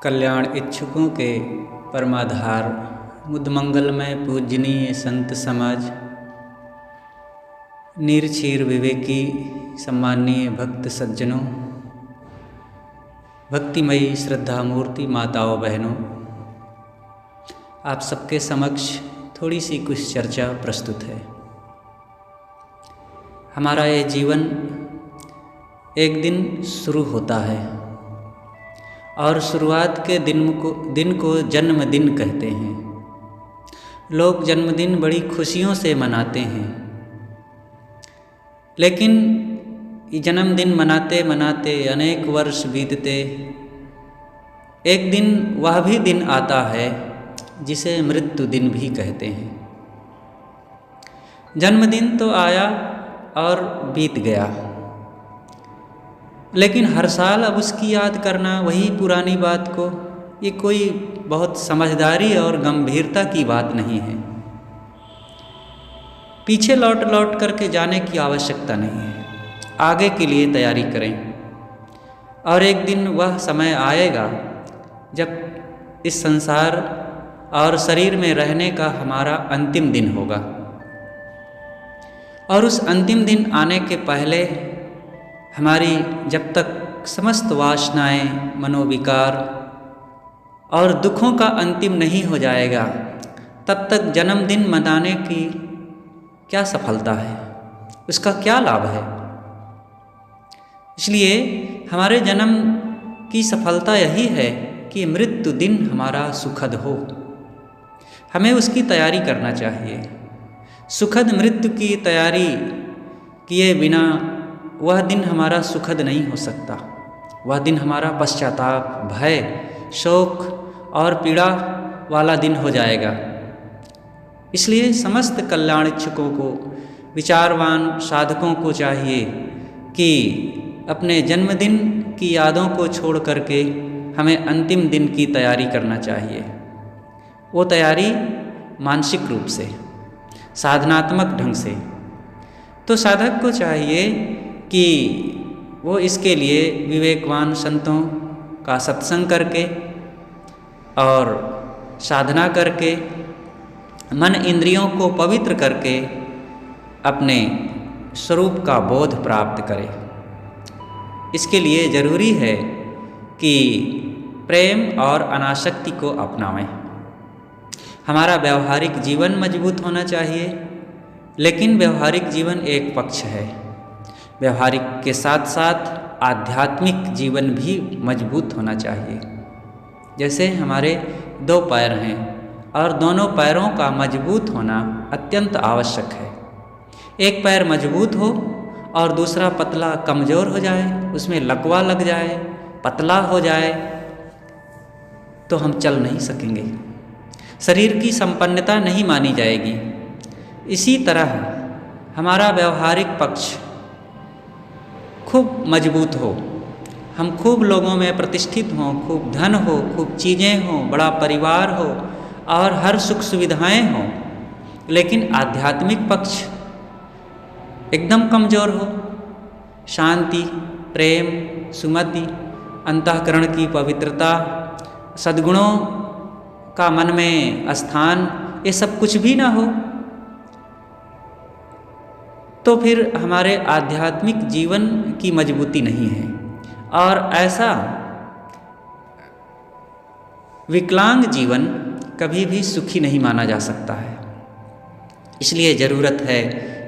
कल्याण इच्छुकों के परमाधार मुदमंगलमय पूजनीय संत समाज, नीरक्षीर विवेकी सम्मानीय भक्त सज्जनों, भक्तिमयी श्रद्धा मूर्ति माताओं बहनों, आप सबके समक्ष थोड़ी सी कुछ चर्चा प्रस्तुत है। हमारा ये जीवन एक दिन शुरू होता है और शुरुआत के दिन को जन्मदिन कहते हैं। लोग जन्मदिन बड़ी खुशियों से मनाते हैं, लेकिन जन्मदिन मनाते मनाते अनेक वर्ष बीतते एक दिन वह भी दिन आता है जिसे मृत्यु दिन भी कहते हैं। जन्मदिन तो आया और बीत गया, लेकिन हर साल अब उसकी याद करना वही पुरानी बात को, ये कोई बहुत समझदारी और गंभीरता की बात नहीं है। पीछे लौट लौट करके जाने की आवश्यकता नहीं है, आगे के लिए तैयारी करें। और एक दिन वह समय आएगा जब इस संसार और शरीर में रहने का हमारा अंतिम दिन होगा, और उस अंतिम दिन आने के पहले हमारी जब तक समस्त वासनाएं, मनोविकार और दुखों का अंतिम नहीं हो जाएगा, तब तक जन्मदिन मनाने की क्या सफलता है, उसका क्या लाभ है। इसलिए हमारे जन्म की सफलता यही है कि मृत्यु दिन हमारा सुखद हो। हमें उसकी तैयारी करना चाहिए। सुखद मृत्यु की तैयारी किए बिना वह दिन हमारा सुखद नहीं हो सकता। वह दिन हमारा पश्चाताप, भय, शोक और पीड़ा वाला दिन हो जाएगा। इसलिए समस्त कल्याण इच्छुकों को, विचारवान साधकों को चाहिए कि अपने जन्मदिन की यादों को छोड़ करके हमें अंतिम दिन की तैयारी करना चाहिए। वो तैयारी मानसिक रूप से, साधनात्मक ढंग से। तो साधक को चाहिए कि वो इसके लिए विवेकवान संतों का सत्संग करके और साधना करके मन इंद्रियों को पवित्र करके अपने स्वरूप का बोध प्राप्त करे। इसके लिए जरूरी है कि प्रेम और अनासक्ति को अपनावें। हमारा व्यवहारिक जीवन मजबूत होना चाहिए, लेकिन व्यवहारिक जीवन एक पक्ष है। व्यवहारिक के साथ साथ आध्यात्मिक जीवन भी मजबूत होना चाहिए। जैसे हमारे दो पैर हैं और दोनों पैरों का मजबूत होना अत्यंत आवश्यक है। एक पैर मजबूत हो और दूसरा पतला कमज़ोर हो जाए, उसमें लकवा लग जाए, पतला हो जाए, तो हम चल नहीं सकेंगे, शरीर की संपन्नता नहीं मानी जाएगी। इसी तरह हमारा व्यवहारिक पक्ष खूब मजबूत हो, हम खूब लोगों में प्रतिष्ठित हों, खूब धन हो, खूब चीज़ें हों, बड़ा परिवार हो और हर सुख सुविधाएं हों, लेकिन आध्यात्मिक पक्ष एकदम कमज़ोर हो। शांति, प्रेम, सुमति, अंतःकरण की पवित्रता, सद्गुणों का मन में स्थान, ये सब कुछ भी ना हो, तो फिर हमारे आध्यात्मिक जीवन की मजबूती नहीं है। और ऐसा विकलांग जीवन कभी भी सुखी नहीं माना जा सकता है। इसलिए ज़रूरत है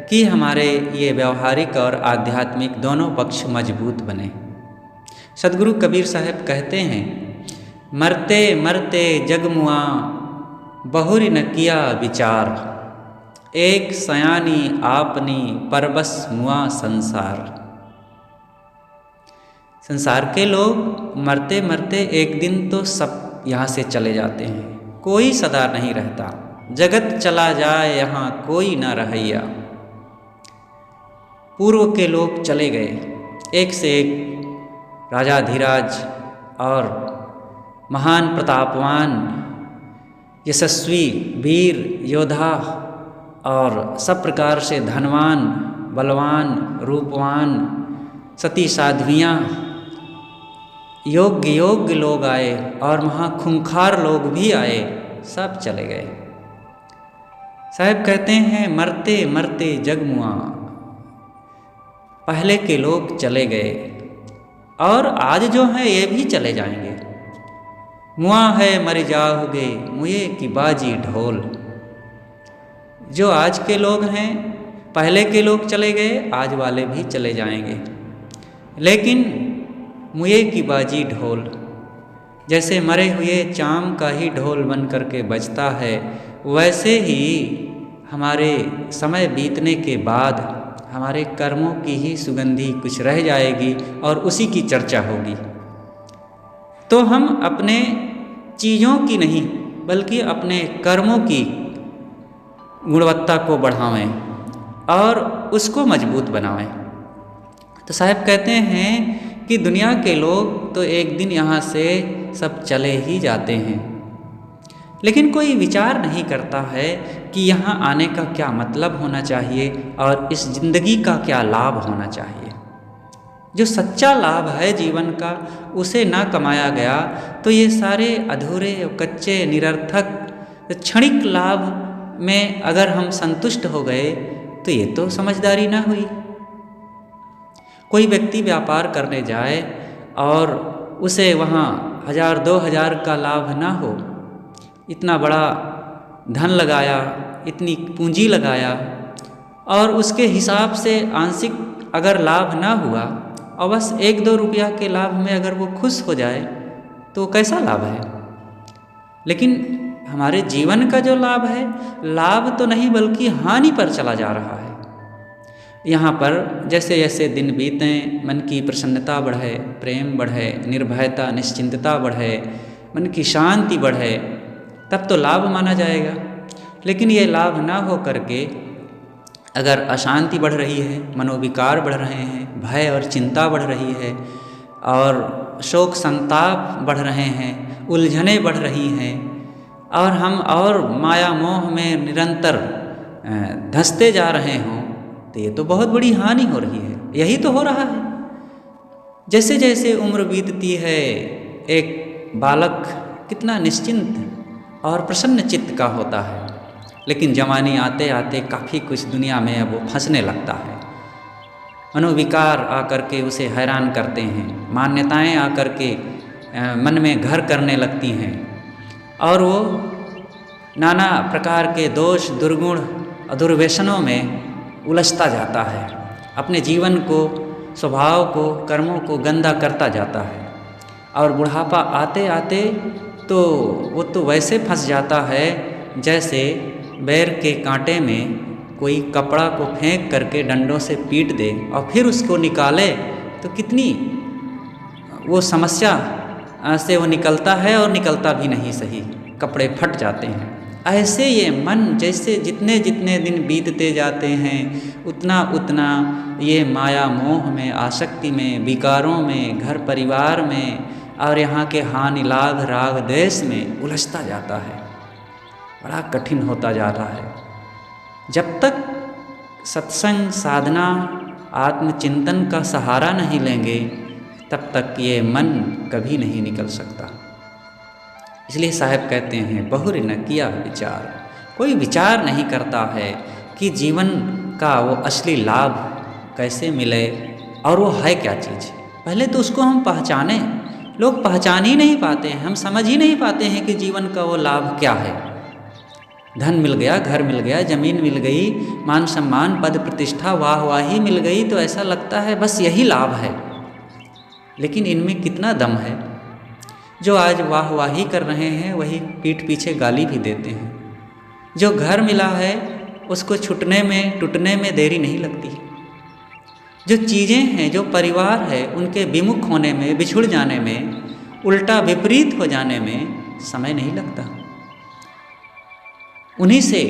कि हमारे ये व्यवहारिक और आध्यात्मिक दोनों पक्ष मजबूत बने। सदगुरु कबीर साहब कहते हैं, मरते मरते जगमुआ बहुरी न किया विचार, एक सयानी आपनी परबस मुआ संसार। संसार के लोग मरते मरते एक दिन तो सब यहाँ से चले जाते हैं, कोई सदा नहीं रहता। जगत चला जाए यहाँ कोई न रहैया। पूर्व के लोग चले गए, एक से एक राजाधिराज और महान प्रतापवान, यशस्वी, वीर, योद्धा और सब प्रकार से धनवान, बलवान, रूपवान, सती साध्वियाँ योग्य योग्य लोग आए और वहाँ खूंखार लोग भी आए, सब चले गए। साहब कहते हैं मरते मरते जग मुआ, पहले के लोग चले गए और आज जो हैं ये भी चले जाएंगे। मुआ है मर जाओगे मुए की बाजी ढोल। जो आज के लोग हैं, पहले के लोग चले गए, आज वाले भी चले जाएंगे, लेकिन मुए की बाजी ढोल, जैसे मरे हुए चाम का ही ढोल बन करके बजता है, वैसे ही हमारे समय बीतने के बाद हमारे कर्मों की ही सुगंधी कुछ रह जाएगी और उसी की चर्चा होगी। तो हम अपने चीज़ों की नहीं बल्कि अपने कर्मों की गुणवत्ता को बढ़ावें और उसको मजबूत बनावें। तो साहब कहते हैं कि दुनिया के लोग तो एक दिन यहाँ से सब चले ही जाते हैं, लेकिन कोई विचार नहीं करता है कि यहाँ आने का क्या मतलब होना चाहिए और इस जिंदगी का क्या लाभ होना चाहिए। जो सच्चा लाभ है जीवन का, उसे ना कमाया गया तो ये सारे अधूरे कच्चे निरर्थक क्षणिक लाभ में अगर हम संतुष्ट हो गए तो ये तो समझदारी ना हुई। कोई व्यक्ति व्यापार करने जाए और उसे वहाँ 1000-2000 का लाभ ना हो, इतना बड़ा धन लगाया, इतनी पूंजी लगाया और उसके हिसाब से आंशिक अगर लाभ ना हुआ और बस 1-2 रुपया के लाभ में अगर वो खुश हो जाए तो कैसा लाभ है। लेकिन हमारे जीवन का जो लाभ है, लाभ तो नहीं बल्कि हानि पर चला जा रहा है। यहाँ पर जैसे जैसे दिन बीतें, मन की प्रसन्नता बढ़े, प्रेम बढ़े, निर्भयता निश्चिंतता बढ़े, मन की शांति बढ़े, तब तो लाभ माना जाएगा। लेकिन ये लाभ ना हो करके अगर अशांति बढ़ रही है, मनोविकार बढ़ रहे हैं, भय और चिंता बढ़ रही है और शोक संताप बढ़ रहे हैं, उलझने बढ़ रही हैं और हम और माया मोह में निरंतर धंसते जा रहे हों, तो ये तो बहुत बड़ी हानि हो रही है। यही तो हो रहा है। जैसे जैसे उम्र बीतती है, एक बालक कितना निश्चिंत और प्रसन्न चित्त का होता है, लेकिन जवानी आते आते काफ़ी कुछ दुनिया में अब वो फंसने लगता है। मनोविकार आकर के उसे हैरान करते हैं, मान्यताएं आकर के मन में घर करने लगती हैं और वो नाना प्रकार के दोष दुर्गुण और दुर्व्यसनों में उलझता जाता है, अपने जीवन को, स्वभाव को, कर्मों को गंदा करता जाता है और बुढ़ापा आते आते तो वो तो वैसे फंस जाता है जैसे बैर के कांटे में कोई कपड़ा को फेंक करके डंडों से पीट दे और फिर उसको निकाले तो कितनी वो समस्या से वो निकलता है और निकलता भी नहीं सही, कपड़े फट जाते हैं। ऐसे ये मन जैसे जितने जितने दिन बीतते जाते हैं उतना उतना ये माया मोह में, आसक्ति में, विकारों में, घर परिवार में और यहाँ के हानि लाभ राग द्वेष में उलझता जाता है, बड़ा कठिन होता जा रहा है। जब तक सत्संग साधना आत्मचिंतन का सहारा नहीं लेंगे तब तक ये मन कभी नहीं निकल सकता। इसलिए साहब कहते हैं बहुर न किया विचार, कोई विचार नहीं करता है कि जीवन का वो असली लाभ कैसे मिले और वो है क्या चीज़। पहले तो उसको हम पहचानें। लोग पहचान ही नहीं पाते हैं, हम समझ ही नहीं पाते हैं कि जीवन का वो लाभ क्या है। धन मिल गया, घर मिल गया, ज़मीन मिल गई, मान सम्मान, पद प्रतिष्ठा, वाहवाही मिल गई तो ऐसा लगता है बस यही लाभ है। लेकिन इनमें कितना दम है। जो आज वाहवाही कर रहे हैं वही पीठ पीछे गाली भी देते हैं। जो घर मिला है उसको छूटने में, टूटने में देरी नहीं लगती। जो चीज़ें हैं, जो परिवार है, उनके विमुख होने में, बिछुड़ जाने में, उल्टा विपरीत हो जाने में समय नहीं लगता। उन्हीं से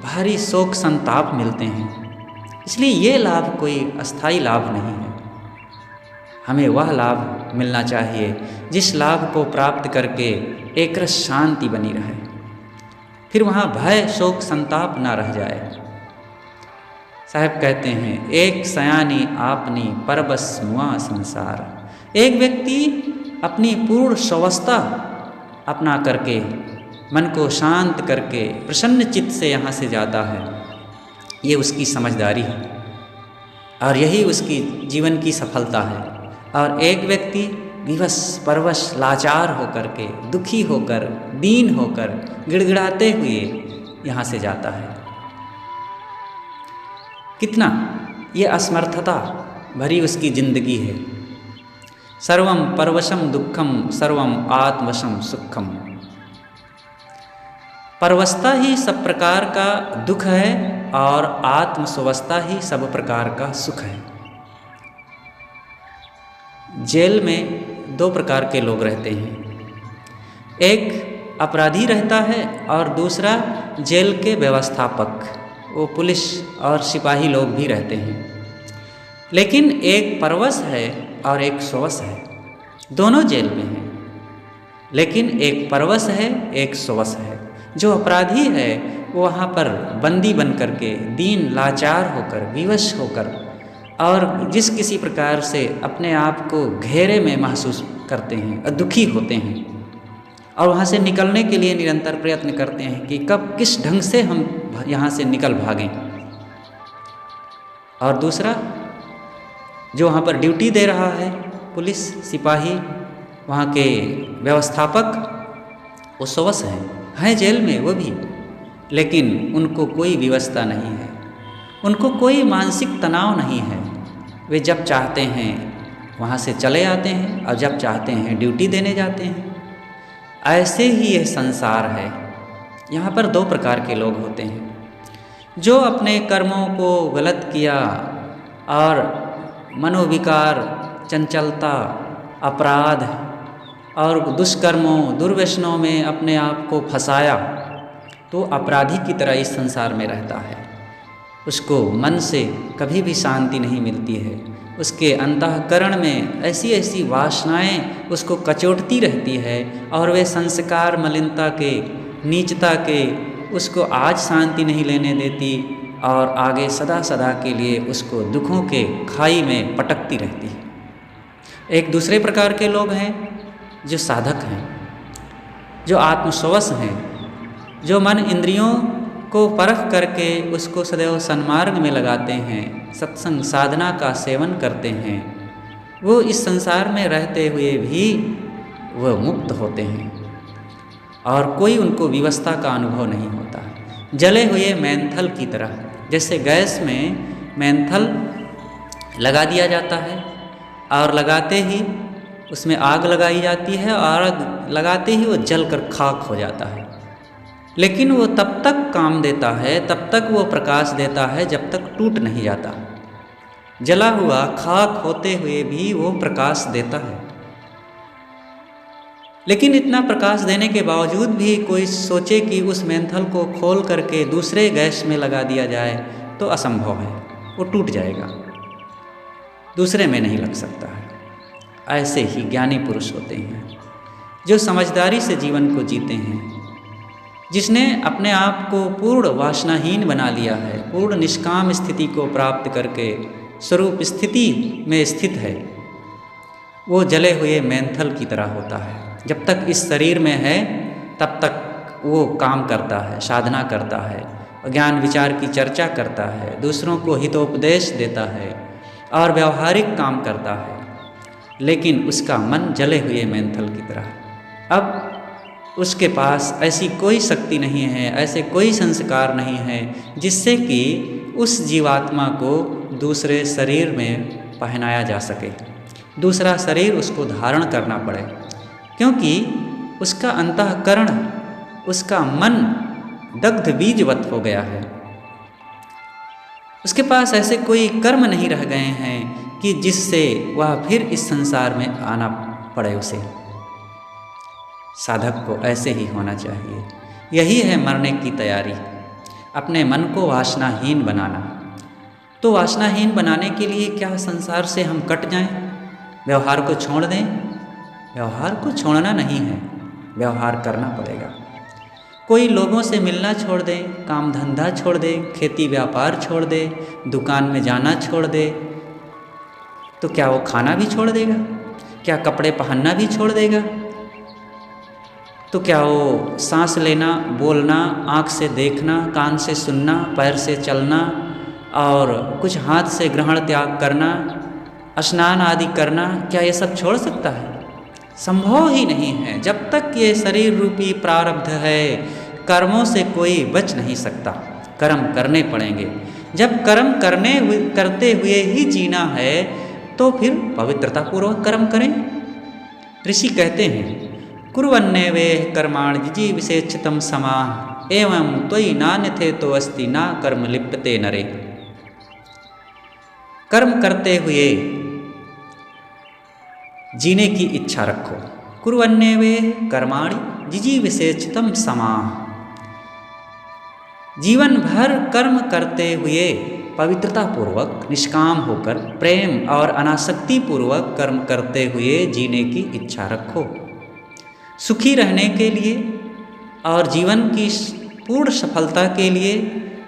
भारी शोक संताप मिलते हैं। इसलिए ये लाभ कोई अस्थाई लाभ नहीं है। हमें वह लाभ मिलना चाहिए जिस लाभ को प्राप्त करके एक रस शांति बनी रहे, फिर वहाँ भय शोक संताप ना रह जाए। साहब कहते हैं एक सयानी आपनी परबस मुआ संसार। एक व्यक्ति अपनी पूर्ण स्वस्था अपना करके, मन को शांत करके प्रसन्न चित्त से यहाँ से जाता है, ये उसकी समझदारी है और यही उसकी जीवन की सफलता है। और एक व्यक्ति विवश परवश लाचार होकर के, दुखी होकर, दीन होकर, गिड़गिड़ाते हुए यहाँ से जाता है। कितना ये असमर्थता भरी उसकी जिंदगी है। सर्वम परवशम दुखम सर्वम आत्मवशम सुखम। परवशता ही सब प्रकार का दुख है और आत्मस्वस्थता ही सब प्रकार का सुख है। जेल में दो प्रकार के लोग रहते हैं, एक अपराधी रहता है और दूसरा जेल के व्यवस्थापक, वो पुलिस और सिपाही लोग भी रहते हैं। लेकिन एक परवश है और एक स्ववश है, दोनों जेल में हैं, लेकिन एक परवश है एक स्ववश है। जो अपराधी है वो वहाँ पर बंदी बन करके, दीन लाचार होकर, विवश होकर और जिस किसी प्रकार से अपने आप को घेरे में महसूस करते हैं और दुखी होते हैं और वहाँ से निकलने के लिए निरंतर प्रयत्न करते हैं कि कब किस ढंग से हम यहाँ से निकल भागें। और दूसरा जो वहाँ पर ड्यूटी दे रहा है, पुलिस, सिपाही, वहाँ के व्यवस्थापक, वो स्ववश हैं जेल में वो भी, लेकिन उनको कोई विवशता नहीं है, उनको कोई मानसिक तनाव नहीं है। वे जब चाहते हैं वहाँ से चले आते हैं और जब चाहते हैं ड्यूटी देने जाते हैं। ऐसे ही यह संसार है। यहाँ पर दो प्रकार के लोग होते हैं, जो अपने कर्मों को गलत किया और मनोविकार, चंचलता, अपराध और दुष्कर्मों, दुर्व्यसनों में अपने आप को फंसाया, तो अपराधी की तरह इस संसार में रहता है। उसको मन से कभी भी शांति नहीं मिलती है। उसके अंतःकरण में ऐसी ऐसी वासनाएं उसको कचोटती रहती है और वे संस्कार मलिनता के, नीचता के उसको आज शांति नहीं लेने देती और आगे सदा सदा के लिए उसको दुखों के खाई में पटकती रहती है। एक दूसरे प्रकार के लोग हैं जो साधक हैं, जो आत्मस्वश हैं, जो मन इंद्रियों को परख करके उसको सदैव सन्मार्ग में लगाते हैं, सत्संग साधना का सेवन करते हैं। वो इस संसार में रहते हुए भी वह मुक्त होते हैं और कोई उनको विवशता का अनुभव नहीं होता। जले हुए मेंथल की तरह, जैसे गैस में मेंथल लगा दिया जाता है और लगाते ही उसमें आग लगाई जाती है और आग लगाते ही वो जलकर खाक हो जाता है, लेकिन वो तब तक काम देता है, तब तक वो प्रकाश देता है जब तक टूट नहीं जाता। जला हुआ खाक होते हुए भी वो प्रकाश देता है, लेकिन इतना प्रकाश देने के बावजूद भी कोई सोचे कि उस मेंथल को खोल करके दूसरे गैस में लगा दिया जाए तो असंभव है, वो टूट जाएगा, दूसरे में नहीं लग सकता है। ऐसे ही ज्ञानी पुरुष होते हैं जो समझदारी से जीवन को जीते हैं, जिसने अपने आप को पूर्ण वासनाहीन बना लिया है, पूर्ण निष्काम स्थिति को प्राप्त करके स्वरूप स्थिति में स्थित है। वो जले हुए मेंथल की तरह होता है। जब तक इस शरीर में है तब तक वो काम करता है, साधना करता है, ज्ञान विचार की चर्चा करता है, दूसरों को हितोपदेश देता है और व्यवहारिक काम करता है, लेकिन उसका मन जले हुए मेंथल की तरह। अब उसके पास ऐसी कोई शक्ति नहीं है, ऐसे कोई संस्कार नहीं है जिससे कि उस जीवात्मा को दूसरे शरीर में पहनाया जा सके, दूसरा शरीर उसको धारण करना पड़े, क्योंकि उसका अंतःकरण, उसका मन दग्ध बीजवत हो गया है। उसके पास ऐसे कोई कर्म नहीं रह गए हैं कि जिससे वह फिर इस संसार में आना पड़े उसे। साधक को ऐसे ही होना चाहिए। यही है मरने की तैयारी, अपने मन को वासनाहीन बनाना। तो वासनाहीन बनाने के लिए क्या संसार से हम कट जाएं, व्यवहार को छोड़ दें? व्यवहार को छोड़ना नहीं है, व्यवहार करना पड़ेगा। कोई लोगों से मिलना छोड़ दे, काम धंधा छोड़ दे, खेती व्यापार छोड़ दे, दुकान में जाना छोड़ दे, तो क्या वो खाना भी छोड़ देगा? क्या कपड़े पहनना भी छोड़ देगा? तो क्या वो सांस लेना, बोलना, आँख से देखना, कान से सुनना, पैर से चलना और कुछ हाथ से ग्रहण त्याग करना, स्नान आदि करना, क्या ये सब छोड़ सकता है? संभव ही नहीं है। जब तक ये शरीर रूपी प्रारब्ध है, कर्मों से कोई बच नहीं सकता। कर्म करने पड़ेंगे। जब कर्म करते हुए ही जीना है तो फिर पवित्रतापूर्वक कर्म करें। ऋषि कहते हैं, कुर्वन्नेवे कर्माणि जिजीविषेच्छितं समाः एवं त्वयि नान्यथे तो अस्ति ना कर्म लिप्यते नरे। कर्म करते हुए जीने की इच्छा रखो। कुर्वन्नेवे कर्माणि जिजीविषेच्छितं समाः, जीवन भर कर्म करते हुए पवित्रता पूर्वक, निष्काम होकर, प्रेम और अनासक्ति पूर्वक कर्म करते हुए जीने की इच्छा रखो। सुखी रहने के लिए और जीवन की पूर्ण सफलता के लिए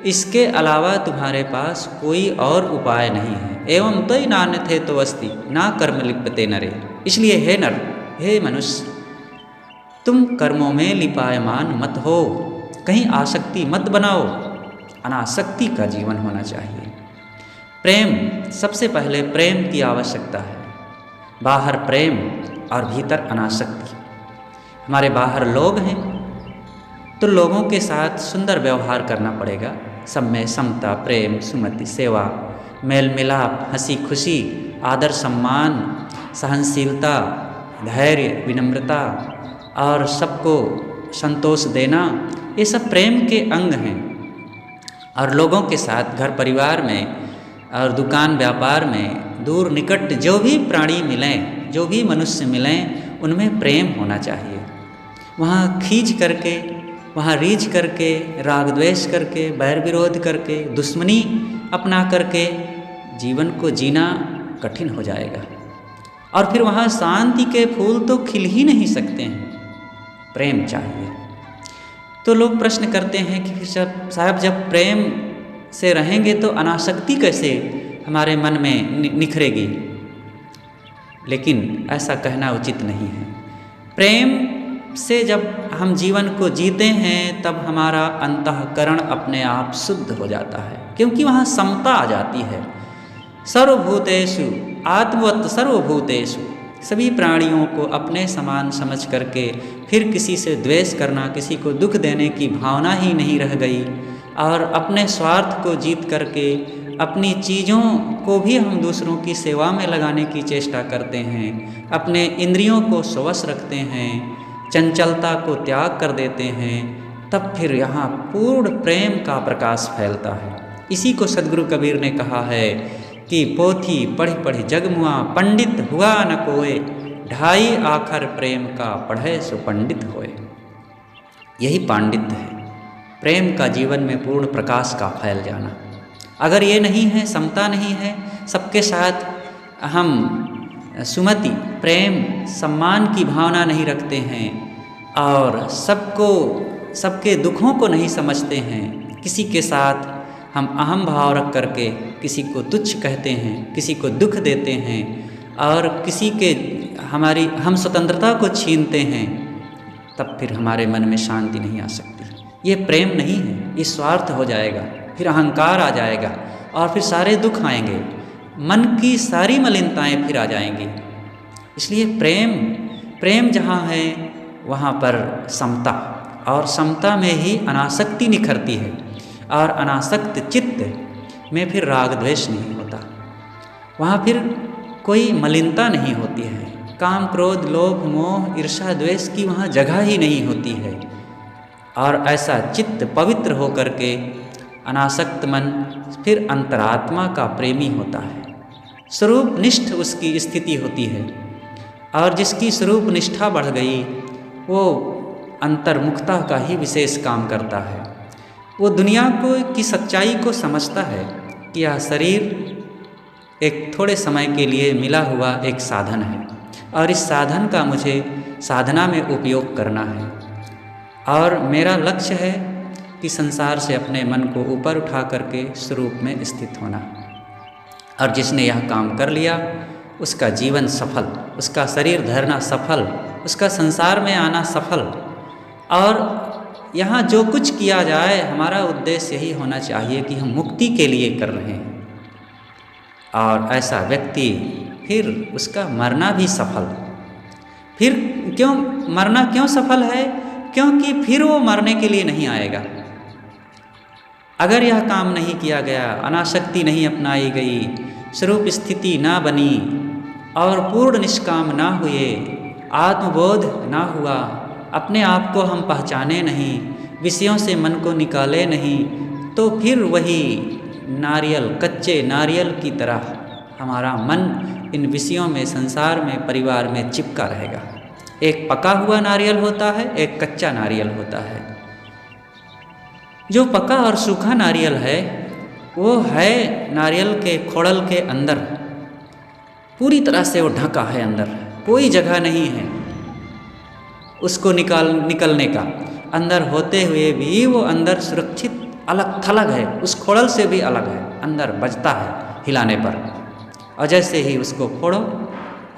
इसके अलावा तुम्हारे पास कोई और उपाय नहीं है। एवं त्वयि नान्यथे तो अस्ति ना कर्म लिप्यते नरे। इसलिए हे नर, हे मनुष्य, तुम कर्मों में लिपायमान मत हो, कहीं आसक्ति मत बनाओ। अनासक्ति का जीवन होना चाहिए। प्रेम, सबसे पहले प्रेम की आवश्यकता है। बाहर प्रेम और भीतर अनासक्ति। हमारे बाहर लोग हैं तो लोगों के साथ सुंदर व्यवहार करना पड़ेगा। सब में समता, प्रेम, सुमति, सेवा, मेल मिलाप, हंसी खुशी, आदर सम्मान, सहनशीलता, धैर्य, विनम्रता और सबको संतोष देना, ये सब प्रेम के अंग हैं। और लोगों के साथ घर परिवार में और दुकान व्यापार में, दूर निकट जो भी प्राणी मिलें, जो भी मनुष्य मिलें, उनमें प्रेम होना चाहिए। वहाँ खींच करके, वहाँ रीझ करके, राग द्वेष करके, बैर विरोध करके, दुश्मनी अपना करके जीवन को जीना कठिन हो जाएगा। और फिर वहाँ शांति के फूल तो खिल ही नहीं सकते हैं। प्रेम चाहिए। तो लोग प्रश्न करते हैं कि साहब जब प्रेम से रहेंगे तो अनासक्ति कैसे हमारे मन में निखरेगी? लेकिन ऐसा कहना उचित नहीं है। प्रेम से जब हम जीवन को जीते हैं तब हमारा अंतःकरण अपने आप शुद्ध हो जाता है, क्योंकि वहाँ समता आ जाती है। सर्वभूतेषु आत्मवत् सर्वभूतेषु, सभी प्राणियों को अपने समान समझ करके फिर किसी से द्वेष करना, किसी को दुख देने की भावना ही नहीं रह गई। और अपने स्वार्थ को जीत करके अपनी चीज़ों को भी हम दूसरों की सेवा में लगाने की चेष्टा करते हैं। अपने इंद्रियों को स्वश रखते हैं, चंचलता को त्याग कर देते हैं। तब फिर यहाँ पूर्ण प्रेम का प्रकाश फैलता है। इसी को सद्गुरु कबीर ने कहा है कि पोथी पढ़ी पढ़ी जगमुआ, पंडित हुआ न कोय, ढाई आखर प्रेम का पढ़े सो पंडित होए। यही पांडित्य है, प्रेम का जीवन में पूर्ण प्रकाश का फैल जाना। अगर ये नहीं है, समता नहीं है, सबके साथ हम सुमति, प्रेम, सम्मान की भावना नहीं रखते हैं और सबके दुखों को नहीं समझते हैं, किसी के साथ हम अहम भाव रख करके किसी को तुच्छ कहते हैं, किसी को दुख देते हैं और किसी के हम स्वतंत्रता को छीनते हैं, तब फिर हमारे मन में शांति नहीं आ सकती। ये प्रेम नहीं है, ये स्वार्थ हो जाएगा, फिर अहंकार आ जाएगा और फिर सारे दुख आएंगे, मन की सारी मलिनताएं फिर आ जाएंगी। इसलिए प्रेम जहाँ है वहाँ पर समता, और समता में ही अनासक्ति निखरती है और अनासक्त चित्त में फिर राग द्वेष नहीं होता। वहाँ फिर कोई मलिनता नहीं होती है, काम क्रोध लोभ मोह ईर्ष्या द्वेष की वहाँ जगह ही नहीं होती है। और ऐसा चित्त पवित्र होकर के अनासक्त मन फिर अंतरात्मा का प्रेमी होता है, स्वरूप निष्ठ उसकी स्थिति होती है। और जिसकी स्वरूप निष्ठा बढ़ गई वो अंतर्मुखता का ही विशेष काम करता है। वो दुनिया की सच्चाई को समझता है कि यह शरीर एक थोड़े समय के लिए मिला हुआ एक साधन है और इस साधन का मुझे साधना में उपयोग करना है। और मेरा लक्ष्य है कि संसार से अपने मन को ऊपर उठा करके स्वरूप में स्थित होना। और जिसने यह काम कर लिया उसका जीवन सफल, उसका शरीर धरना सफल, उसका संसार में आना सफल। और यहाँ जो कुछ किया जाए हमारा उद्देश्य यही होना चाहिए कि हम मुक्ति के लिए कर रहे हैं। और ऐसा व्यक्ति फिर उसका मरना भी सफल। फिर क्यों मरना क्यों सफल है? क्योंकि फिर वो मरने के लिए नहीं आएगा। अगर यह काम नहीं किया गया, अनासक्ति नहीं अपनाई गई, स्वरूप स्थिति ना बनी और पूर्ण निष्काम ना हुए, आत्मबोध ना हुआ, अपने आप को हम पहचाने नहीं, विषयों से मन को निकाले नहीं, तो फिर वही नारियल, कच्चे नारियल की तरह हमारा मन इन विषयों में, संसार में, परिवार में चिपका रहेगा। एक पका हुआ नारियल होता है, एक कच्चा नारियल होता है। जो पका और सूखा नारियल है वो है नारियल के खोड़ल के अंदर, पूरी तरह से वो ढका है, अंदर कोई जगह नहीं है उसको निकलने का। अंदर होते हुए भी वो अंदर सुरक्षित अलग थलग है, उस खोड़ल से भी अलग है, अंदर बजता है हिलाने पर। और जैसे ही उसको फोड़ो,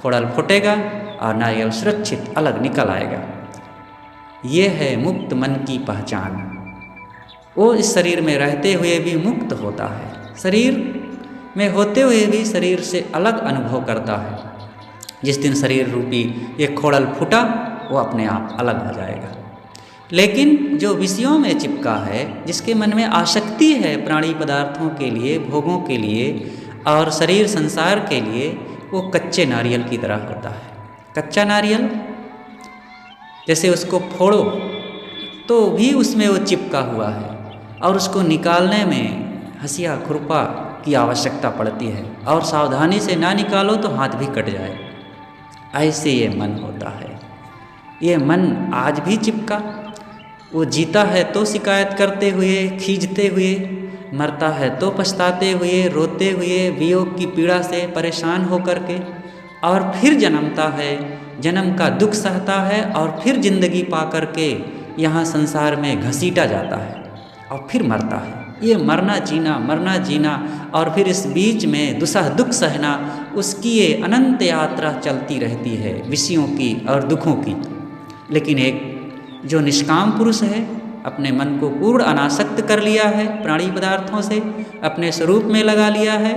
खोड़ल फूटेगा और नारियल सुरक्षित अलग निकल आएगा। ये है मुक्त मन की पहचान। वो इस शरीर में रहते हुए भी मुक्त होता है, शरीर में होते हुए भी शरीर से अलग अनुभव करता है। जिस दिन शरीर रूपी ये खोड़ल फूटा वो अपने आप अलग हो जाएगा। लेकिन जो विषयों में चिपका है, जिसके मन में आसक्ति है प्राणी पदार्थों के लिए, भोगों के लिए और शरीर संसार के लिए, वो कच्चे नारियल की तरह होता है। कच्चा नारियल जैसे उसको फोड़ो तो भी उसमें वो चिपका हुआ है और उसको निकालने में हंसिया खुरपा की आवश्यकता पड़ती है, और सावधानी से ना निकालो तो हाथ भी कट जाए। ऐसे ये मन होता है। ये मन आज भी चिपका, वो जीता है तो शिकायत करते हुए, खींचते हुए, मरता है तो पछताते हुए, रोते हुए, वियोग की पीड़ा से परेशान होकर के, और फिर जन्मता है, जन्म का दुख सहता है और फिर जिंदगी पा कर के यहाँ संसार में घसीटा जाता है और फिर मरता है। ये मरना जीना और फिर इस बीच में दुसह दुख सहना, उसकी ये अनंत यात्रा चलती रहती है विषयों की और दुखों की। लेकिन एक जो निष्काम पुरुष है, अपने मन को पूर्ण अनासक्त कर लिया है प्राणी पदार्थों से, अपने स्वरूप में लगा लिया है,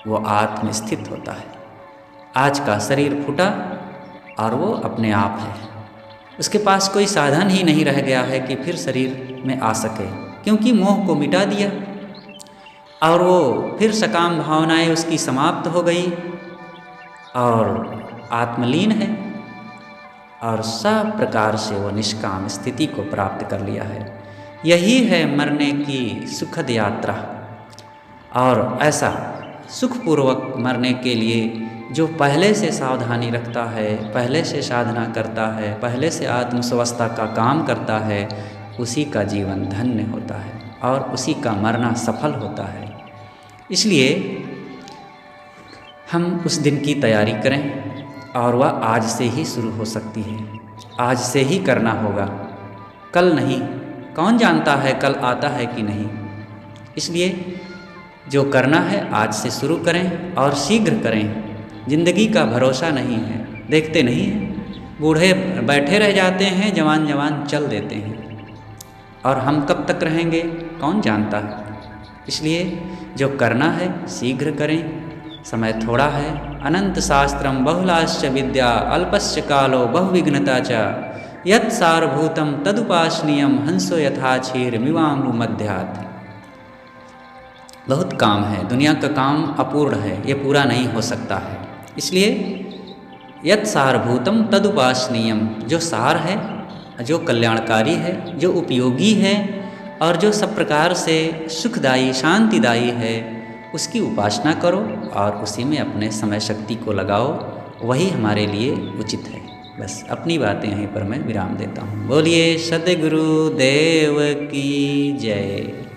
वो आत्म स्थित होता है। आज का शरीर फूटा और वो अपने आप है, उसके पास कोई साधन ही नहीं रह गया है कि फिर शरीर में आ सके, क्योंकि मोह को मिटा दिया और वो फिर सकाम भावनाएं उसकी समाप्त हो गई और आत्मलीन है और सब प्रकार से वो निष्काम स्थिति को प्राप्त कर लिया है। यही है मरने की सुखद यात्रा। और ऐसा सुखपूर्वक मरने के लिए जो पहले से सावधानी रखता है, पहले से साधना करता है, पहले से आत्मस्वस्थता का काम करता है, उसी का जीवन धन्य होता है और उसी का मरना सफल होता है। इसलिए हम उस दिन की तैयारी करें और वह आज से ही शुरू हो सकती है, आज से ही करना होगा, कल नहीं। कौन जानता है कल आता है कि नहीं। इसलिए जो करना है आज से शुरू करें और शीघ्र करें। जिंदगी का भरोसा नहीं है, देखते नहीं हैं, बूढ़े बैठे रह जाते हैं, जवान जवान चल देते हैं, और हम कब तक रहेंगे कौन जानता है। इसलिए जो करना है शीघ्र करें, समय थोड़ा है। अनंत शास्त्रम बहुलाश्च विद्या अल्पस्य कालो बहुविघ्नता च यत् सारभूतम तदुपासनीयम हंसो यथा क्षीर मिवाम्बु मध्यात्। बहुत काम है, दुनिया का काम अपूर्ण है, ये पूरा नहीं हो सकता है। इसलिए यत् सारभूतम तदुपासनीयम, जो सार है, जो कल्याणकारी है, जो उपयोगी है और जो सब प्रकार से सुखदायी शांतिदायी है, उसकी उपासना करो और उसी में अपने समय शक्ति को लगाओ, वही हमारे लिए उचित है। बस अपनी बातें यहीं पर मैं विराम देता हूँ। बोलिए सद्गुरु देव की जय।